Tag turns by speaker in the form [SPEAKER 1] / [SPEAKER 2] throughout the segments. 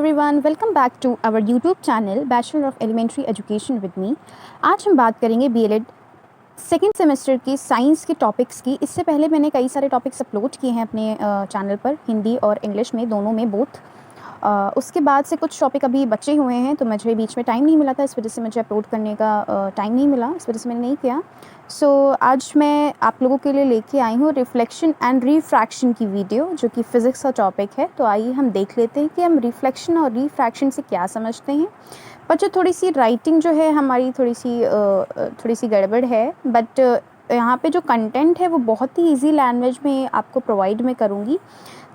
[SPEAKER 1] Everyone, welcome back to our YouTube channel Bachelor of Elementary Education with me. आज हम बात करेंगे BElEd second semester की science के टॉपिक्स की। इससे पहले मैंने कई सारे टॉपिक्स अपलोड किए हैं अपने चैनल पर, हिंदी और इंग्लिश में, दोनों में, बोथ। उसके बाद से कुछ टॉपिक अभी बचे हुए हैं, तो मुझे बीच में टाइम नहीं मिला था, इस वजह से मुझे अपलोड करने का टाइम नहीं मिला, इस वजह से मैंने नहीं किया। सो आज मैं आप लोगों के लिए लेके आई हूँ रिफ्लेक्शन एंड रिफ्रैक्शन की वीडियो, जो कि फ़िज़िक्स का टॉपिक है। तो आइए हम देख लेते हैं कि हम रिफ्लेक्शन और रिफ्रैक्शन से क्या समझते हैं। पर जो थोड़ी सी राइटिंग जो है हमारी थोड़ी सी गड़बड़ है, बट यहाँ पे जो कंटेंट है वो बहुत ही इजी लैंग्वेज में आपको प्रोवाइड मैं करूँगी,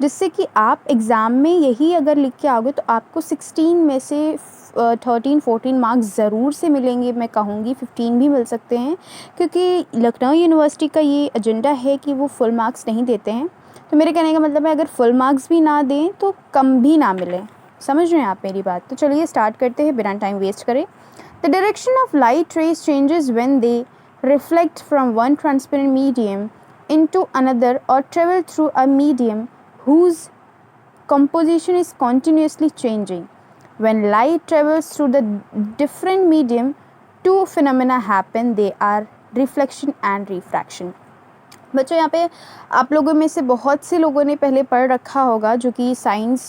[SPEAKER 1] जिससे कि आप एग्ज़ाम में यही अगर लिख के आओगे तो आपको 16 में से 13-14 मार्क्स ज़रूर से मिलेंगे। मैं कहूँगी 15 भी मिल सकते हैं, क्योंकि लखनऊ यूनिवर्सिटी का ये एजेंडा है कि वो फुल मार्क्स नहीं देते हैं। तो मेरे कहने का मतलब है, अगर फुल मार्क्स भी ना दें तो कम भी ना मिलें। समझ रहे हैं आप मेरी बात? तो चलिए स्टार्ट करते हैं बिना टाइम वेस्ट करें। The direction of light rays changes when they reflect from one transparent medium into another or travel through a medium whose composition is continuously changing. When light travels through the different medium, two phenomena happen. They are reflection and refraction. बच्चों, यहाँ पे आप लोगों में से बहुत से लोगों ने पहले पढ़ रखा होगा, जो कि साइंस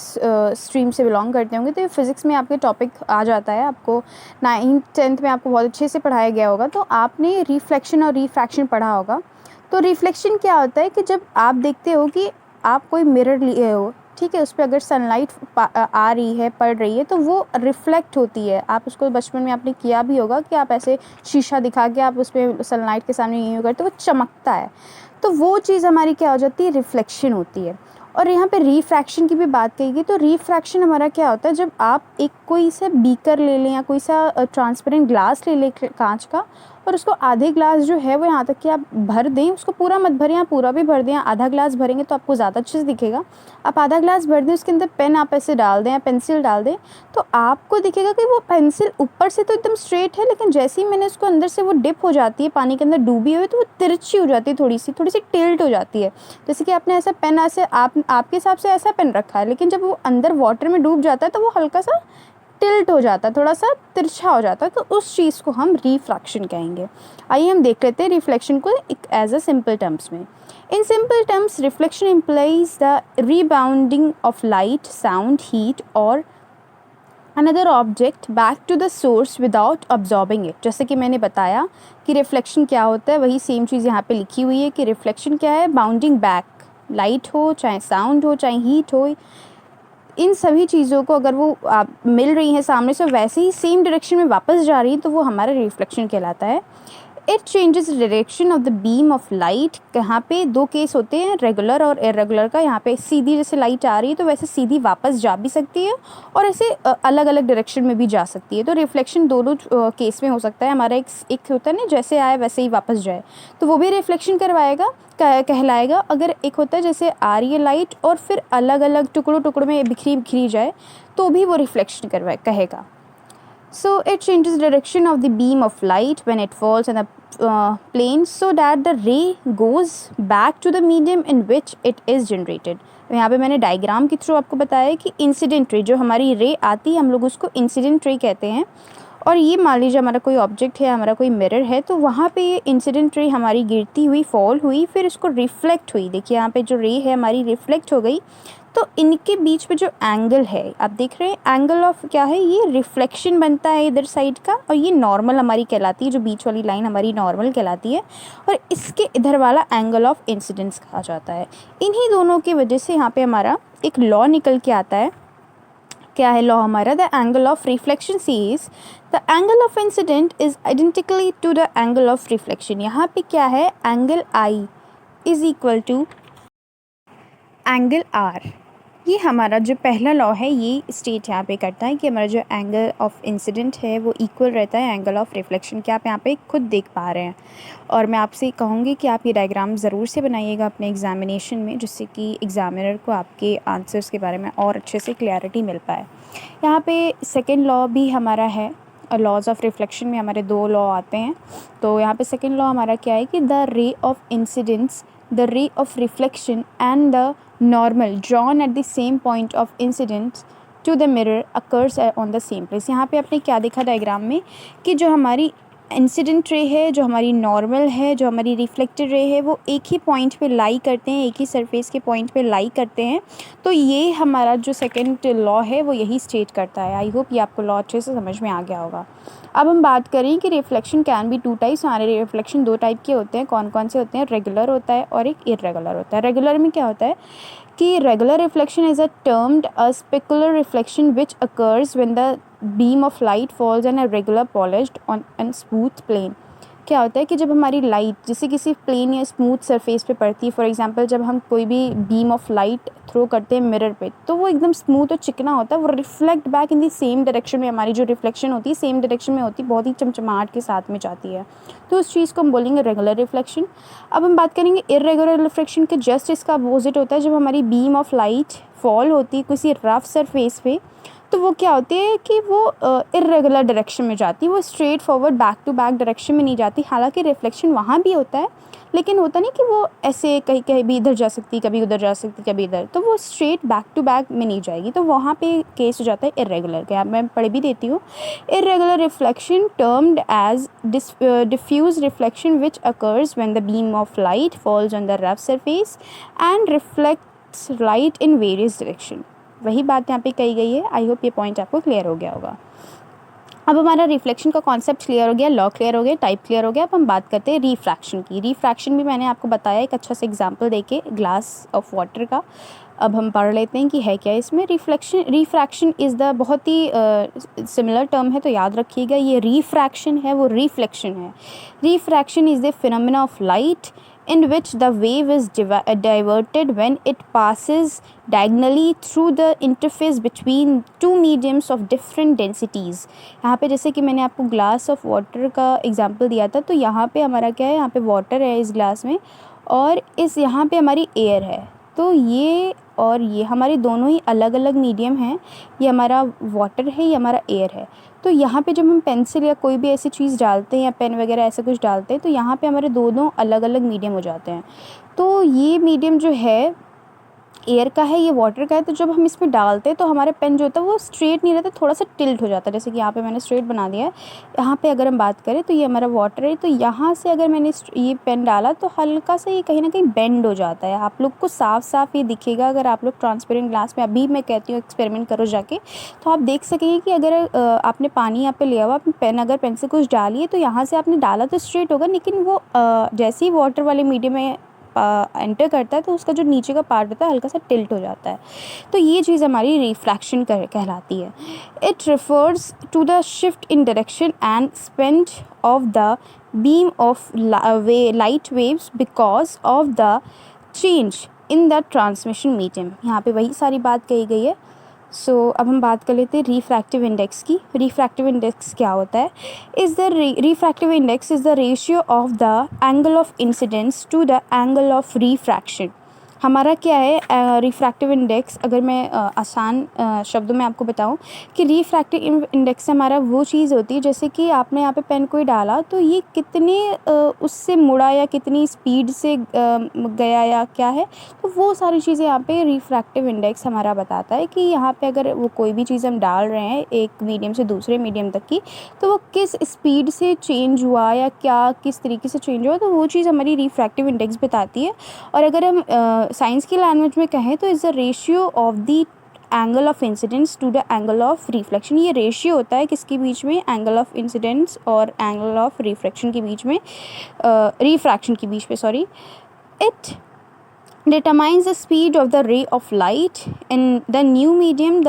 [SPEAKER 1] स्ट्रीम से बिलोंग करते होंगे, तो ये फिज़िक्स में आपके टॉपिक आ जाता है। आपको 9th-10th में आपको बहुत अच्छे से पढ़ाया गया होगा, तो आपने रिफ्लेक्शन और रिफ्रैक्शन पढ़ा होगा। तो रिफ्लेक्शन क्या होता है कि जब आप देखते हो कि आप कोई मिरर लिए हो, ठीक है, उस पर अगर सनलाइट आ रही है, पड़ रही है, तो वो रिफ्लेक्ट होती है। आप उसको बचपन में आपने किया भी होगा कि आप ऐसे शीशा दिखा के आप उस पर सनलाइट के सामने यूँ करते, वो चमकता है। तो वो चीज़ हमारी क्या हो जाती है? रिफ्लेक्शन होती है। और यहाँ पे रिफ्रैक्शन की भी बात कहेगी, तो रिफ्रैक्शन हमारा क्या होता है, जब आप एक कोई सा बीकर ले लें या कोई सा ट्रांसपेरेंट ग्लास ले लें कांच का, और उसको आधे ग्लास जो है वो यहाँ तक कि आप भर दें, उसको पूरा मत भरें, या पूरा भी भर दें, आधा ग्लास भरेंगे तो आपको ज़्यादा अच्छे से दिखेगा। आप आधा ग्लास भर दें, उसके अंदर पेन आप ऐसे डाल दें या पेंसिल डाल दें, तो आपको दिखेगा कि वो पेंसिल ऊपर से तो एकदम स्ट्रेट है, लेकिन जैसे ही मैंने उसको अंदर से वो डिप हो जाती है, पानी के अंदर डूबी हुई, तो वो तिरछी हो जाती है, थोड़ी सी टिल्ट हो जाती है। जैसे कि आपने ऐसा पेन ऐसे आपके हिसाब से ऐसा पेन रखा है, लेकिन जब वो अंदर वाटर में डूब जाता है तो वो हल्का सा टिल्ट हो जाता है, थोड़ा सा तिरछा हो जाता है, तो उस चीज़ को हम रिफ्रैक्शन कहेंगे। आइए हम देख लेते हैं रिफ्लेक्शन को एक एज अ सिंपल टर्म्स में। In simple terms, reflection implies the rebounding of light, sound, heat और another object back to the source without absorbing it. जैसे कि मैंने बताया कि रिफ्लेक्शन क्या होता है, वही सेम चीज़ यहाँ पे लिखी हुई है कि रिफ्लेक्शन क्या है? बाउंडिंग बैक, लाइट हो, चाहे साउंड हो, चाहे हीट हो, इन सभी चीज़ों को अगर वो मिल रही हैं सामने से, वैसे ही सेम डायरेक्शन में वापस जा रही है, तो वो हमारा रिफ्लेक्शन कहलाता है। It changes direction of the beam of light. यहाँ पे दो केस होते हैं, रेगुलर और इरेगुलर का। यहाँ पे सीधी जैसे लाइट आ रही है तो वैसे सीधी वापस जा भी सकती है, और ऐसे अलग अलग डायरेक्शन में भी जा सकती है। तो रिफ्लेक्शन दोनों केस में हो सकता है। हमारा एक होता है ना, जैसे आए वैसे ही वापस जाए, तो वो भी रिफ्लेक्शन कहलाएगा। अगर एक होता है जैसे आ रही है लाइट और फिर अलग अलग टुकड़ों में बिखरी जाए, तो भी वो रिफ्लेक्शन कहेगा। So it changes direction of the beam of light when it falls on the plane, so that the ray goes back to the medium in which it is generated. यहाँ पे मैंने डायग्राम के through आपको बताया है कि incident ray, जो हमारी रे आती है, हम लोग उसको इंसिडेंट रे कहते हैं। और ये मान लीजिए हमारा कोई ऑब्जेक्ट है, हमारा कोई मिरर है, तो वहाँ पे ये इंसिडेंट रे हमारी गिरती हुई, फॉल हुई, फिर इसको रिफ्लेक्ट हुई। देखिए यहाँ पे जो रे है हमारी रिफ्लेक्ट हो गई, तो इनके बीच में जो एंगल है आप देख रहे हैं, एंगल ऑफ क्या है? ये रिफ्लेक्शन बनता है इधर साइड का, और ये नॉर्मल हमारी कहलाती है, जो बीच वाली लाइन हमारी नॉर्मल कहलाती है, और इसके इधर वाला एंगल ऑफ इंसिडेंस कहा जाता है। इन्हीं दोनों की वजह से यहाँ पे हमारा एक लॉ निकल के आता है। क्या है लॉ हमारा? The angle of reflection says the angle of incident is identically to the angle of reflection. यहाँ पे क्या है? Angle I is equal to angle R. ये हमारा जो पहला लॉ है, ये स्टेट यहाँ पे करता है कि हमारा जो एंगल ऑफ इंसिडेंट है वो इक्वल रहता है एंगल ऑफ रिफ्लेक्शन के। आप यहाँ पे खुद देख पा रहे हैं, और मैं आपसे कहूँगी कि आप ये डायग्राम ज़रूर से बनाइएगा अपने एग्जामिनेशन में, जिससे कि एग्जामिनर को आपके आंसर्स के बारे में और अच्छे से क्लैरिटी मिल पाए। यहाँ पे सेकेंड लॉ भी हमारा है, लॉज ऑफ रिफ्लेक्शन में हमारे दो लॉ आते हैं। तो यहाँ पे सेकेंड लॉ हमारा क्या है कि the ray of incidence, the ray of reflection and the normal drawn at the same point of incidence to the mirror occurs on the same place. यहाँ पे आपने क्या देखा डायग्राम में कि जो हमारी इंसिडेंट रे है, जो हमारी नॉर्मल है, जो हमारी रिफ्लेक्टेड रे है, वो एक ही पॉइंट पे लाई करते हैं, एक ही सरफेस के पॉइंट पे लाई करते हैं। तो ये हमारा जो सेकंड लॉ है वो यही स्टेट करता है। आई होप ये आपको लॉ अच्छे से समझ में आ गया होगा। अब हम बात करें कि reflection can be two types. हमारे रिफ्लेक्शन दो टाइप के होते हैं। कौन कौन से होते हैं? रेगुलर होता है और एक इर्रेगुलर होता है। रेगुलर में क्या होता है कि regular reflection is a termed a specular reflection which occurs when the beam of light falls on a regular polished on an smooth plane. क्या होता है कि जब हमारी लाइट जैसे किसी प्लेन या स्मूथ सरफेस पे पड़ती है, फॉर एग्जांपल जब हम कोई भी बीम ऑफ लाइट थ्रो करते हैं मिरर पे, तो वो एकदम स्मूथ और चिकना होता है, वो reflect back in the same direction में। हमारी जो रिफ्लेक्शन होती है सेम डायरेक्शन में होती है, बहुत ही चमचमाहट के साथ में जाती है। तो उस चीज़ को हम बोलेंगे रेगुलर रिफ्लेक्शन। अब हम बात करेंगे इर्रेगुलर रिफ्लेक्शन के जस्ट इसका अपोजिट होता है। जब हमारी बीम ऑफ लाइट फॉल होती है किसी रफ सरफेस पे, तो वो क्या होती है कि वो इर्रेगुलर डायरेक्शन में जाती है, वो straight forward back to back direction में नहीं जाती। हालांकि रिफ्लेक्शन वहाँ भी होता है, लेकिन होता नहीं कि वो ऐसे कहीं कहीं भी इधर जा सकती, कभी उधर जा सकती, कभी इधर, तो वो स्ट्रेट बैक टू बैक में नहीं जाएगी। तो वहाँ पे केस हो जाता है इर्रेगुलर का। मैं पढ़ भी देती हूँ। Irregular reflection termed as diffuse reflection which occurs when the beam of light falls on the rough surface and reflects light in various direction. वही बात यहाँ पे कही गई है। आई होप ये पॉइंट आपको क्लियर हो गया होगा। अब हमारा रिफ्लेक्शन का कॉन्सेप्ट क्लियर हो गया, लॉ क्लियर हो गया, टाइप क्लियर हो गया। अब हम बात करते हैं रिफ्रैक्शन की। रिफ्रैक्शन भी मैंने आपको बताया एक अच्छा सा एग्जांपल देके ग्लास ऑफ वाटर का। अब हम पढ़ लेते हैं कि है क्या इसमें। रिफ्रैक्शन इज़ द बहुत ही सिमिलर टर्म है, तो याद रखिएगा ये रिफ्रैक्शन है वो रिफ्लेक्शन है। Refraction is the phenomena of light in which the wave is diverted when it passes diagonally through the interface between two mediums of different densities। यहाँ पे जैसे कि मैंने आपको ग्लास ऑफ वाटर का एग्जांपल दिया था, तो यहाँ पे हमारा क्या है, यहाँ पे वाटर है इस ग्लास में और इस यहाँ पे हमारी एयर है। तो ये और ये हमारे दोनों ही अलग अलग मीडियम हैं। ये हमारा वाटर है, ये हमारा एयर है। तो यहाँ पे जब हम पेंसिल या कोई भी ऐसी चीज़ डालते हैं या पेन वगैरह ऐसा कुछ डालते हैं, तो यहाँ पे हमारे दोनों अलग अलग मीडियम हो जाते हैं। तो ये मीडियम जो है एयर का है, ये वाटर का है। तो जब हम इसमें डालते हैं तो हमारा पेन जो होता है वो स्ट्रेट नहीं रहता, थोड़ा सा टिल्ट हो जाता है। जैसे कि यहाँ पे मैंने स्ट्रेट बना दिया है। यहाँ पे अगर हम बात करें तो ये हमारा वाटर है, तो यहाँ से अगर मैंने ये पेन डाला तो हल्का सा ये कहीं ना कहीं बेंड हो जाता है। आप लोग को साफ साफ ये दिखेगा अगर आप लोग ट्रांसपेरेंट ग्लास में, अभी मैं कहती हूँ एक्सपेरिमेंट करो जाके, तो आप देख सकेंगे कि अगर आपने पानी यहाँ पे लिया हुआ, आपने पेन अगर पेन से कुछ डालिए तो यहाँ से आपने डाला तो स्ट्रेट होगा, लेकिन वो जैसे ही वाटर वाले मीडियम में एंटर करता है तो उसका जो नीचे का पार्ट होता है हल्का सा टिल्ट हो जाता है। तो ये चीज़ हमारी रिफ्रैक्शन कहलाती है। It refers to the shift in direction and speed of the beam of light waves because of the change in the transmission medium. यहाँ पे वही सारी बात कही गई है। सो अब हम बात कर लेते हैं रिफ्रैक्टिव इंडेक्स की। रिफ्रैक्टिव इंडेक्स क्या होता है? Is the refractive index is the ratio of the angle of incidence to the angle of refraction. हमारा क्या है रिफ्रैक्टिव इंडेक्स? अगर मैं आसान शब्दों में आपको बताऊं कि रिफ्रैक्टिव इंडेक्स हमारा वो चीज़ होती है, जैसे कि आपने यहाँ पे पेन कोई डाला तो ये कितने उससे मुड़ा या कितनी स्पीड से गया या क्या है, तो वो सारी चीज़ें यहाँ पे रिफ्रैक्टिव इंडेक्स हमारा बताता है कि यहाँ पे अगर वो कोई भी चीज़ हम डाल रहे हैं एक मीडियम से दूसरे मीडियम तक की, तो वो किस स्पीड से चेंज हुआ या क्या किस तरीके से चेंज हुआ, तो वो चीज़ हमारी रिफ्रैक्टिव इंडेक्स बताती है। और अगर हम साइंस की लैंग्वेज में कहें तो is the ratio of the angle of incidence to the angle of reflection. ये रेशियो होता है किसके बीच में? एंगल ऑफ इंसिडेंस और एंगल ऑफ रिफ्लेक्शन के बीच में, रिफ्रैक्शन के बीच में, sorry. It determines the speed of the ray of light in the new medium.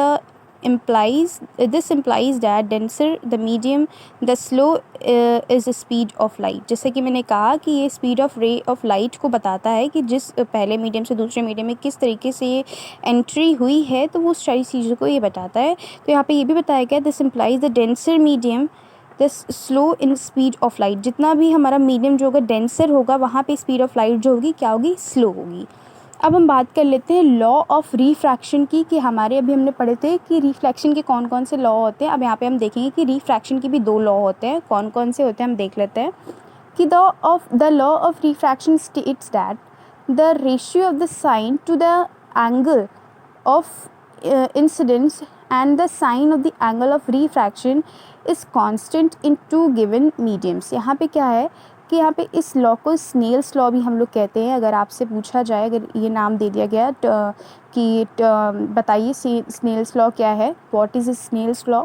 [SPEAKER 1] This implies that denser the medium, the slow is the speed of light। जैसे कि मैंने कहा कि ये speed of ray of light को बताता है कि जिस पहले मीडियम से दूसरे मीडियम में किस तरीके से ये एंट्री हुई है, तो वो सारी चीज़ों को ये बताता है। तो यहाँ पे ये भी बताया गया this implies the denser medium the slow in speed of light. जितना भी हमारा मीडियम जो होगा डेंसर होगा, वहाँ पे स्पीड ऑफ लाइट जो होगी क्या होगी? स्लो होगी। अब हम बात कर लेते हैं लॉ ऑफ रिफ्रैक्शन की, कि हमारे अभी हमने पढ़े थे कि रिफ्लेक्शन के कौन कौन से लॉ होते हैं। अब यहाँ पे हम देखेंगे कि रिफ्रैक्शन के भी दो लॉ होते हैं। कौन कौन से होते हैं हम देख लेते हैं कि the law of refraction states that the ratio of the sign to the angle of incidence and the sign of the angle of refraction is constant in two given mediums। यहाँ पे क्या है कि यहाँ पे इस लॉ को Snell's law भी हम लोग कहते हैं। अगर आपसे पूछा जाए, अगर ये नाम दे दिया गया कि बताइए स्नेल्स लॉ क्या है, what is Snell's law,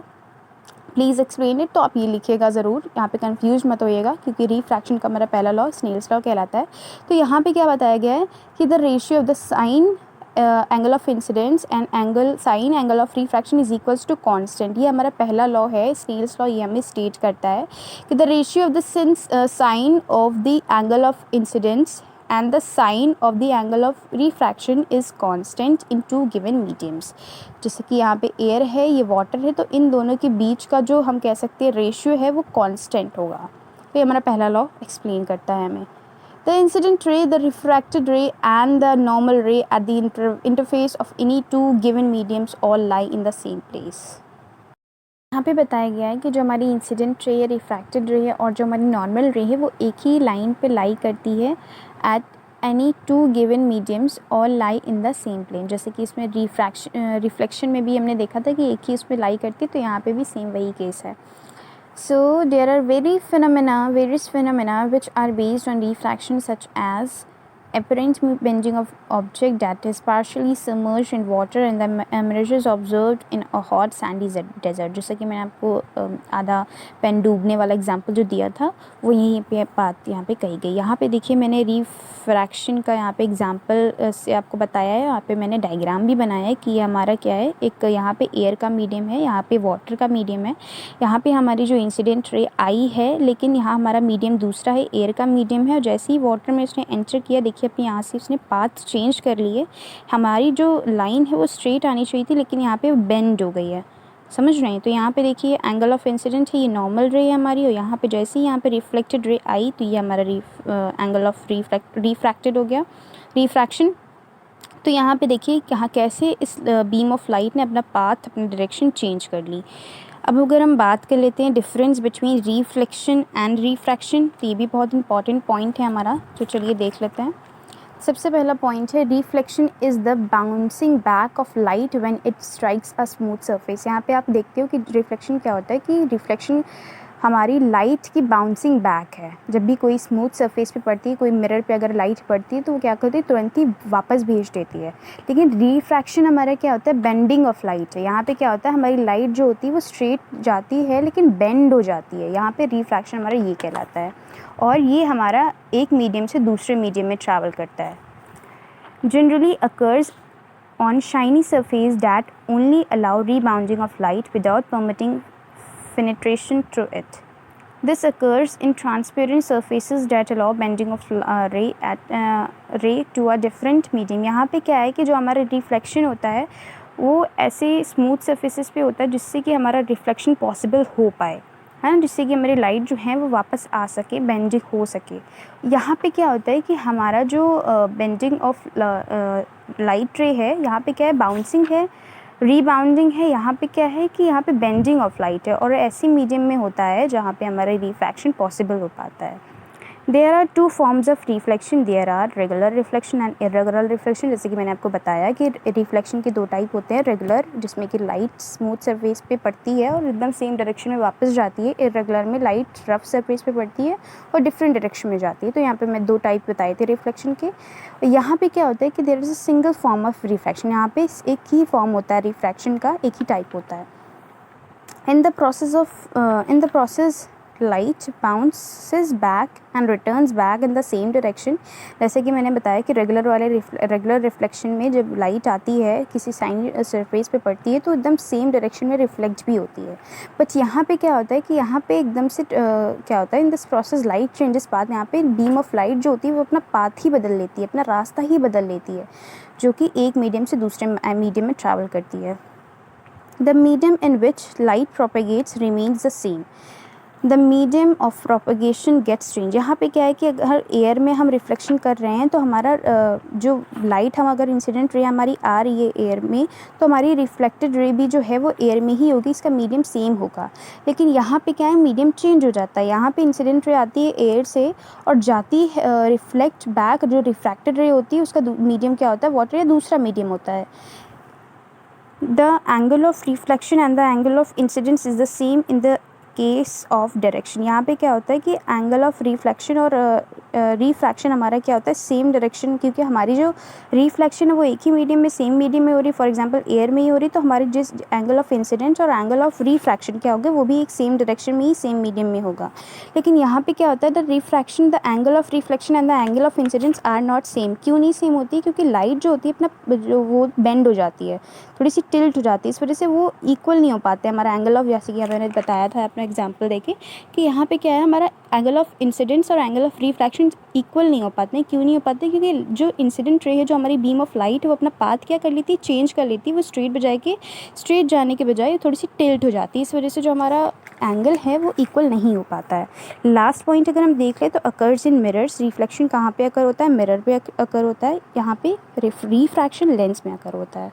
[SPEAKER 1] please explain it, तो आप ये लिखिएगा ज़रूर, यहाँ पे कंफ्यूज मत होइएगा, क्योंकि रिफ्रैक्शन का मेरा पहला लॉ स्नेल्स लॉ कहलाता है। तो यहाँ पे क्या बताया गया है कि the ratio of the sine angle of incidence and sine angle of refraction is equals to constant. ये हमारा पहला लॉ है, स्नेल्स लॉ। ये हमें स्टेट करता है कि the ratio of the sine of the angle of incidence and the sine of the angle of refraction is constant in two given mediums। जैसे कि यहाँ पे एयर है, ये वाटर है, तो इन दोनों के बीच का जो हम कह सकते हैं रेशियो है वो कांस्टेंट होगा। तो ये हमारा पहला लॉ एक्सप्लेन करता है हमें। The incident ray, the refracted ray and the normal ray at the interface of any two given mediums all lie in the same place। यहाँ पे बताया गया है कि जो हमारी इंसिडेंट रे या रिफ्रैक्टेड रे है और जो हमारी नॉर्मल रे है वो एक ही लाइन पे लाई करती है at any two given mediums all lie in the same plane. जैसे कि इसमें रिफ्लेक्शन में भी हमने देखा था कि एक ही उसमें लाई करती है, तो यहाँ पे भी सेम वही केस है। So there are various phenomena which are based on refraction, such as apparent bending of object that is partially submerged in water and the mirrors observed in a hot sandy desert। जैसे कि मैंने आपको आधा pen डूबने वाला example जो दिया था वो यहीं पे बात यहाँ पे कही गई। यहाँ पे देखिए मैंने रिफ्रैक्शन का यहाँ पे एग्जांपल से आपको बताया है, यहाँ पे मैंने डायग्राम भी बनाया है कि हमारा क्या है, एक यहाँ पे एयर का मीडियम है, यहाँ पे वाटर का मीडियम है, यहाँ पे हमारी जो इंसिडेंट रे आई है, लेकिन यहाँ हमारा मीडियम दूसरा है, एयर का मीडियम है। और जैसे ही वाटर में उसने एंटर किया, देखिए अपनी यहाँ से उसने पाथ चेंज कर ली है। हमारी जो लाइन है वो स्ट्रेट आनी चाहिए थी, लेकिन यहाँ पे बेंड हो गई है, समझ रहे हैं। तो यहाँ पे देखिए एंगल ऑफ इंसिडेंट है, ये नॉर्मल रे है हमारी, और यहाँ पे जैसे ही यहाँ पे रिफ्लेक्टेड रे आई तो ये हमारा एंगल ऑफ रिफ्रैक्टेड हो गया, रिफ्रैक्शन। तो यहाँ पे देखिए यहाँ कैसे इस बीम ऑफ लाइट ने अपना पाथ, अपनी डायरेक्शन चेंज कर ली। अब अगर हम बात कर लेते हैं difference between reflection and refraction, तो ये भी बहुत इंपॉर्टेंट पॉइंट है हमारा, तो चलिए देख लेते हैं। सबसे पहला पॉइंट है reflection is the bouncing back of light when it strikes a smooth surface. यहाँ पे आप देखते हो कि रिफ्लेक्शन क्या होता है कि रिफ्लेक्शन हमारी लाइट की बाउंसिंग बैक है। जब भी कोई स्मूथ सरफेस पे पड़ती है, कोई मिरर पे अगर लाइट पड़ती है तो वो क्या करती है, तुरंत ही वापस भेज देती है। लेकिन रिफ्रैक्शन हमारा क्या होता है, बेंडिंग ऑफ लाइट है। यहाँ पे क्या होता है, हमारी लाइट जो होती है वो स्ट्रेट जाती है लेकिन बेंड हो जाती है। यहाँ पे रिफ्रैक्शन हमारा ये कहलाता है, और ये हमारा एक मीडियम से दूसरे मीडियम में ट्रैवल करता है। Generally occurs on shiny surface that only allow rebounding of light without permitting penetration through it. This occurs in transparent surfaces that allow bending of ray to a different medium। यहाँ पे क्या है कि जो हमारा reflection होता है वो ऐसे स्मूथ सर्फेसिस पे होता है जिससे कि हमारा रिफ्लेक्शन पॉसिबल हो पाए, है ना, जिससे कि हमारी लाइट जो है वो वापस आ सके, बेंडिंग हो सके। यहाँ पे क्या होता है कि हमारा जो बेंडिंग ऑफ लाइट रे है, यहाँ पे क्या है, बाउंसिंग है, रीबाउंडिंग है। यहाँ पे क्या है कि यहाँ पे बेंडिंग ऑफ लाइट है, और ऐसी मीडियम में होता है जहाँ पे हमारा रिफ्रैक्शन पॉसिबल हो पाता है। There are two forms of reflection, there are regular reflection and irregular reflection. जैसे कि मैंने आपको बताया कि रिफ्लेक्शन के दो टाइप होते हैं, रेगुलर जिसमें कि लाइट स्मूथ सरफेस पे पड़ती है और एकदम सेम डायरेक्शन में वापस जाती है, इरेगुलर में लाइट रफ सरफेस पे पड़ती है और डिफरेंट डायरेक्शन में जाती है। तो यहाँ पे मैं दो टाइप बताए थे रिफ्लेक्शन के। यहाँ पे क्या होता है कि there is a single form of reflection, यहाँ पे एक ही फॉर्म होता है रिफ्रैक्शन का, एक ही टाइप होता है। In the process light bounces back and returns back in the same direction. जैसे कि मैंने बताया कि रेगुलर रिफ्लेक्शन में जब लाइट आती है किसी साइन सरफेस पे पड़ती है तो एकदम सेम डायरेक्शन में रिफ्लेक्ट भी होती है। बट यहाँ पे क्या होता है कि यहाँ पे एकदम से क्या होता है, in this process light changes path. यहाँ पे बीम ऑफ लाइट जो होती है वो अपना पाथ ही बदल लेती है, अपना रास्ता ही बदल लेती है, जो कि एक मीडियम से दूसरे मीडियम में ट्रैवल करती है। The medium in which light propagates remains the same, the medium of propagation gets change. यहाँ पे क्या है कि अगर एयर में हम रिफ्लेक्शन कर रहे हैं तो हमारा जो लाइट, हम अगर इंसिडेंट रे हमारी आ रही है एयर में, तो हमारी रिफ्लेक्टेड रे भी जो है वो एयर में ही होगी, इसका मीडियम सेम होगा। लेकिन यहाँ पे क्या है, मीडियम चेंज हो जाता है। यहाँ पे इंसिडेंट रे आती है एयर से और जाती है रिफ्लेक्ट बैक, जो रिफ्रैक्टेड रे होती है उसका मीडियम क्या होता है, वाटर या दूसरा मीडियम होता है। the angle of reflection and the angle of incidence is the same in the case of direction. यहाँ पे क्या होता है कि एंगल ऑफ रिफ्लेक्शन और रिफ्रैक्शन हमारा क्या होता है, सेम डायरेक्शन, क्योंकि हमारी जो रिफ्लेक्शन है वो एक ही मीडियम में, सेम मीडियम में हो रही, फॉर एग्जांपल एयर में ही हो रही, तो हमारी जिस एंगल ऑफ इंसिडेंस और एंगल ऑफ रिफ्रैक्शन क्या होगा, वो भी एक सेम डायरेक्शन में ही, सेम मीडियम में होगा। लेकिन यहाँ पे क्या होता है, the refraction, the angle of reflection and the angle of incidence are not same. क्यों नहीं सेम होती है? क्योंकि लाइट जो होती है अपना जो वो बेंड हो जाती है, थोड़ी सी टिल्ट हो जाती है, इस वजह से वो इक्वल नहीं हो पाते हमारा एंगल ऑफ, जैसे कि मैंने बताया था अपना एग्जांपल देके कि यहाँ पे क्या है, हमारा एंगल ऑफ इंसिडेंस और एंगल ऑफ रिफ्रैक्शन इक्वल नहीं हो पाते हैं। क्यों नहीं हो पाते? क्योंकि जो इंसिडेंट रे है, जो हमारी बीम ऑफ लाइट है, वो अपना पाथ क्या कर लेती है, चेंज कर लेती है, वो स्ट्रेट जाने के बजाय थोड़ी सी टिल्ट हो जाती है, इस वजह से जो हमारा एंगल है वो इक्वल नहीं हो पाता है। लास्ट पॉइंट अगर हम देख लें तो अकर्स इन मिरर्स, रिफ्लेक्शन कहाँ पे अकर होता है, मिरर पे अकर होता है, यहाँ पे रिफ्रैक्शन लेंस में अकर होता है।